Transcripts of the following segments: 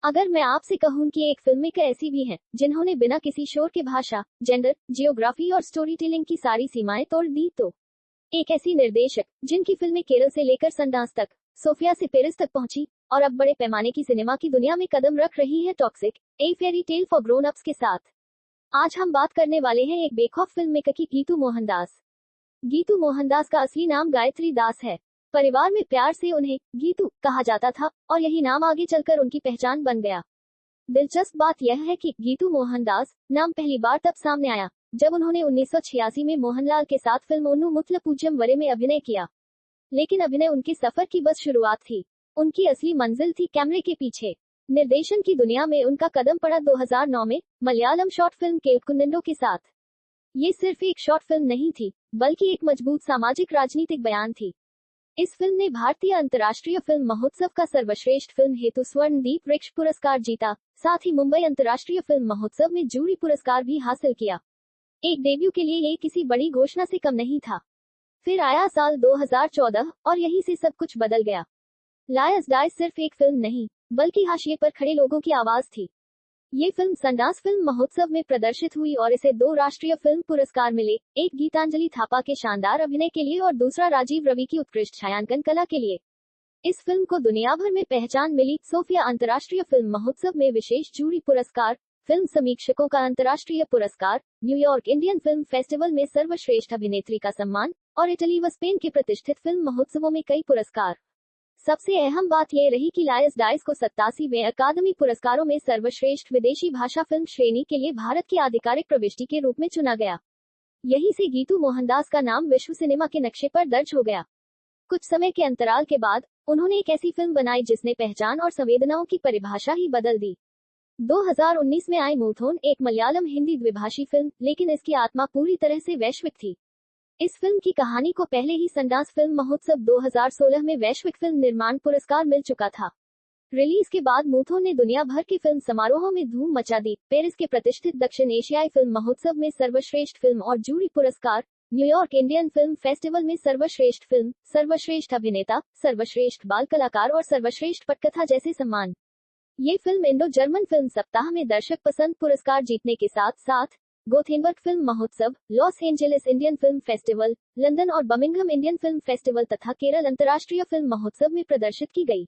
अगर मैं आपसे कहूं कि एक फिल्म मेकर ऐसी भी हैं जिन्होंने बिना किसी शोर के भाषा, जेंडर, जियोग्राफी और स्टोरी टेलिंग की सारी सीमाएं तोड़ दी तो एक ऐसी निर्देशक जिनकी फिल्में केरल से लेकर सनडांस तक, सोफिया से पेरिस तक पहुंची और अब बड़े पैमाने की सिनेमा की दुनिया में कदम रख रही है toxic, a fairy tale for grown ups के साथ। आज हम बात करने वाले हैं एक बेखौफ फिल्म मेकर की, गीतू मोहनदास। गीतू मोहनदास का असली नाम गायत्री दास है। परिवार में प्यार से उन्हें गीतू कहा जाता था और यही नाम आगे चलकर उनकी पहचान बन गया। दिलचस्प बात यह है कि गीतू मोहनदास नाम पहली बार तब सामने आया जब उन्होंने 1986 में मोहनलाल के साथ फिल्म ओन्नू मुथल पूज्यम वरे में अभिनय किया। लेकिन अभिनय उनके सफर की बस शुरुआत थी। उनकी असली मंजिल थी कैमरे के पीछे। निर्देशन की दुनिया में उनका कदम पड़ा 2009 में मलयालम शॉर्ट फिल्म केलकुनिंडो के साथ। ये सिर्फ एक शॉर्ट फिल्म नहीं थी, बल्कि एक मजबूत सामाजिक राजनीतिक बयान थी। इस फिल्म ने भारतीय अंतर्राष्ट्रीय फिल्म महोत्सव का सर्वश्रेष्ठ फिल्म हेतु स्वर्णदीप वृक्ष पुरस्कार जीता, साथ ही मुंबई अंतर्राष्ट्रीय फिल्म महोत्सव में जूरी पुरस्कार भी हासिल किया। एक डेब्यू के लिए ये किसी बड़ी घोषणा से कम नहीं था। फिर आया साल 2014 और यहीं से सब कुछ बदल गया। लायंस डाइस सिर्फ एक फिल्म नहीं, बल्कि हाशिए पर खड़े लोगों की आवाज थी। ये फिल्म सनडांस फिल्म महोत्सव में प्रदर्शित हुई और इसे 2 राष्ट्रीय फिल्म पुरस्कार मिले, एक गीतांजलि थापा के शानदार अभिनय के लिए और दूसरा राजीव रवि की उत्कृष्ट छायांकन कला के लिए। इस फिल्म को दुनिया भर में पहचान मिली। सोफिया अंतर्राष्ट्रीय फिल्म महोत्सव में विशेष जूरी पुरस्कार, फिल्म समीक्षकों का अंतर्राष्ट्रीय पुरस्कार, न्यूयॉर्क इंडियन फिल्म फेस्टिवल में सर्वश्रेष्ठ अभिनेत्री का सम्मान और इटली व स्पेन के प्रतिष्ठित फिल्म महोत्सवों में कई पुरस्कार। सबसे अहम बात यह रही कि लायंस डाइस को 87वें अकादमी पुरस्कारों में सर्वश्रेष्ठ विदेशी भाषा फिल्म श्रेणी के लिए भारत की आधिकारिक प्रविष्टि के रूप में चुना गया। यहीं से गीतू मोहनदास का नाम विश्व सिनेमा के नक्शे पर दर्ज हो गया। कुछ समय के अंतराल के बाद उन्होंने एक ऐसी फिल्म बनाई जिसने पहचान और संवेदनाओं की परिभाषा ही बदल दी। 2019 में आई मूथोन एक मलयालम हिंदी द्विभाषी फिल्म, लेकिन इसकी आत्मा पूरी तरह से वैश्विक थी। इस फिल्म की कहानी को पहले ही सनडांस फिल्म महोत्सव 2016 में वैश्विक फिल्म निर्माण पुरस्कार मिल चुका था। रिलीज के बाद मूथोन ने दुनिया भर के फिल्म समारोहों में धूम मचा दी। पेरिस के प्रतिष्ठित दक्षिण एशियाई फिल्म महोत्सव में सर्वश्रेष्ठ फिल्म और जूरी पुरस्कार, न्यूयॉर्क इंडियन फिल्म फेस्टिवल में सर्वश्रेष्ठ फिल्म, सर्वश्रेष्ठ अभिनेता, सर्वश्रेष्ठ बाल कलाकार और सर्वश्रेष्ठ पटकथा जैसे सम्मान। ये फिल्म इंडो जर्मन फिल्म सप्ताह में दर्शक पसंद पुरस्कार जीतने के साथ साथ गोथेनबर्ग फिल्म महोत्सव, Los Angeles Indian film festival, London और बर्मिंघम इंडियन फिल्म फेस्टिवल तथा केरल अंतर्राष्ट्रीय फिल्म महोत्सव में प्रदर्शित की गई।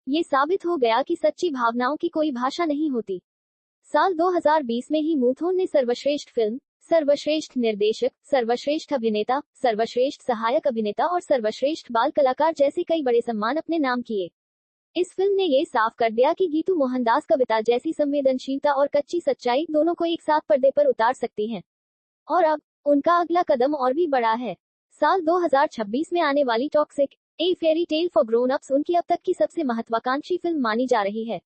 ये साबित हो गया कि सच्ची भावनाओं की कोई भाषा नहीं होती। साल 2020 में ही मूथोन ने सर्वश्रेष्ठ फिल्म, सर्वश्रेष्ठ निर्देशक, सर्वश्रेष्ठ अभिनेता, सर्वश्रेष्ठ सहायक अभिनेता और सर्वश्रेष्ठ बाल कलाकार जैसे कई बड़े सम्मान अपने नाम किए। इस फिल्म ने ये साफ कर दिया कि गीतू मोहनदास कविता जैसी संवेदनशीलता और कच्ची सच्चाई दोनों को एक साथ पर्दे पर उतार सकती हैं। और अब उनका अगला कदम और भी बड़ा है। साल 2026 में आने वाली toxic, a fairy tale for grown ups उनकी अब तक की सबसे महत्वाकांक्षी फिल्म मानी जा रही है।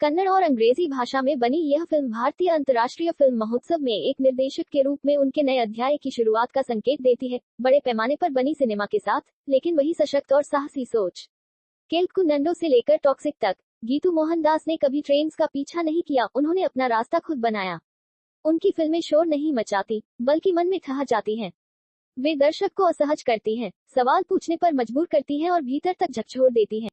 कन्नड़ और अंग्रेजी भाषा में बनी यह फिल्म भारतीय अंतर्राष्ट्रीय फिल्म महोत्सव में एक निर्देशक के रूप में उनके नए अध्याय की शुरुआत का संकेत देती है। बड़े पैमाने पर बनी सिनेमा के साथ, लेकिन वही सशक्त और साहसी सोच। केलकुनिंडो से लेकर टॉक्सिक तक, गीतू मोहनदास ने कभी ट्रेंड्स का पीछा नहीं किया। उन्होंने अपना रास्ता खुद बनाया। उनकी फिल्में शोर नहीं मचाती, बल्कि मन में ठहर जाती हैं। वे दर्शक को असहज करती हैं, सवाल पूछने पर मजबूर करती हैं और भीतर तक झकझोर देती हैं।